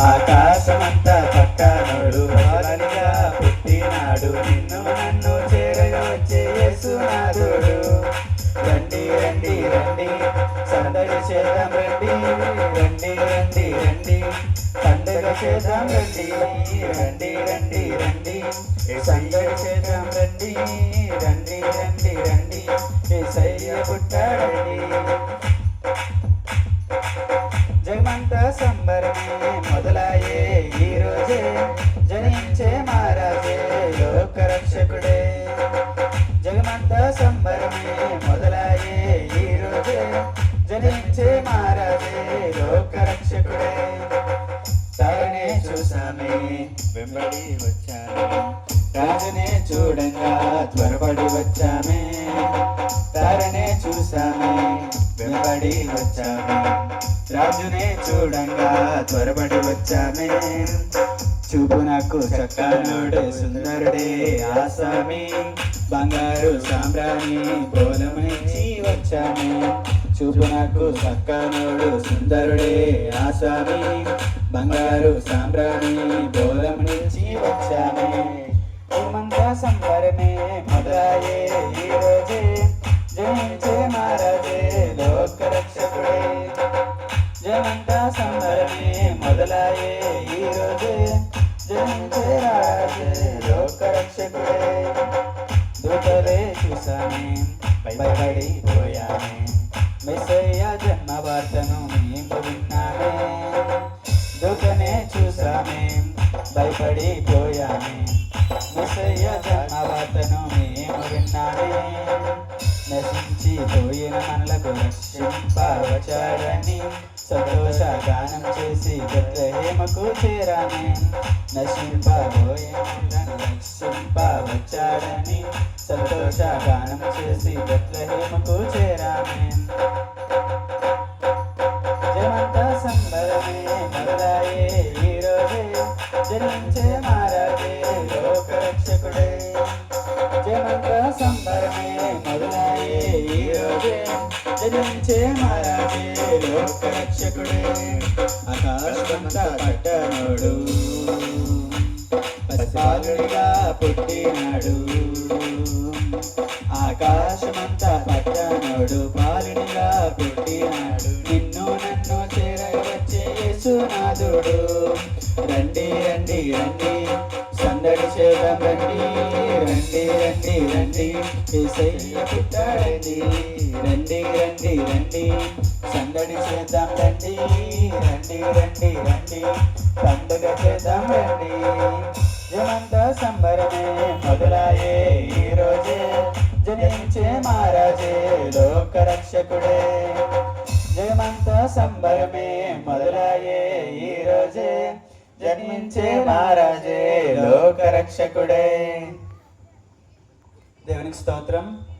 ఆకాశమంతా పక్కనోడు బాలునిగా పుట్టినాడు. నిన్ను నన్ను చేరగా వచ్చే యేసునాథుడు. రండి రండి రండి సందడి చేద్దాం రండి. రండి రండి రండి పండుగ చేద్దాం రండి. రండి రండి రండి సందడి చేద్దాం రండి. రండి రండి రండి యేసయ్య పుట్టాడండి. జగమంతా సంబరమే మొదలాయే ఈ రోజే. జనించే మహారాజే లోక రక్షకుడే. జగమంతా సంబరమే మొదలాయే ఈ రోజే. జనించే మహారాజే లోక రక్షకుడే. తారనే చూసామే వెంబడి వచ్చామే. రాజునే చూడంగా త్వరపడి వచ్చామే. తారనే చూసామే వెంబడి వచ్చామే. రాజునే చూడంగా త్వరపడి వచ్చామే. చూపు నాకు చక్కనుడే సుందరుడే ఆసామి. బంగారు సాంబ్రాణి బోలమిచ్చి వచ్చామే. చూపు నాకు చక్కనుడు సుందరుడే ఆసామి. బంగారు సాంబ్రాణి బోలమిచ్చి వచ్చామే. ఏమంతా సంబరమే మొదలాయే ఈ రోజే. జయించే మహారాజే లోక రక్షకుడే. జయమంతా సంబరమే మొదలాయే ఈ రోజే. జయించే రాజే లోక రక్షకుడే. దూతలే చూసామే భయపడిపోయామే. మెస్సయ్య జన్మ వార్తను మేము విన్నామే. దూతనే చూసామే భయపడిపోయామే. మెస్సయ్య జన్మ వార్తను మేము విన్నామే. నశించిపోయిన మనలకు రక్షింపవచ్చాడని సంతోష గానం చేసి బెత్లెహేముకు చేరామే. నశింపబోయిన మనలను రక్షింపవచ్చాడని సంతోష గానం చేసి బెత్లెహేముకు చేరామే. జయమంతా సంబరమే మొదలాయే ఈ రోజే. జనించే మహారాజే లోక రక్షకుడే. జయమంతా సంబరమే మొదలాయే ఈ రోజే. జనించే మహారాజే లోక రక్షకుడే. ఆకాశమంతా పట్టనోడు పసిపాలుడిగా పుట్టినాడు. ఆకాశమంతా పట్టనోడు పాలునిగా పుట్టినాడు. నిన్ను నన్ను చేరగా వచ్చే యేసునాథుడు. రండి రండి రండి సందడి చేద్దాం రండి. రండి రండి రండి యేసయ్య పుట్టాడండి. రండి రండి రండి సందడి చేద్దాం రండి. రండి రండి రండి పండుగ చేద్దాం రండి. జయమంతా సంబరమే మొదలాయే ఈ రోజే. జనించే మహారాజే లోక రక్షకుడే. జయమంతా సంబరమే మొదలాయే ఈ రోజే. జన్మించే మహారాజే లోక రక్షకుడే. దేవునికి స్తోత్రం.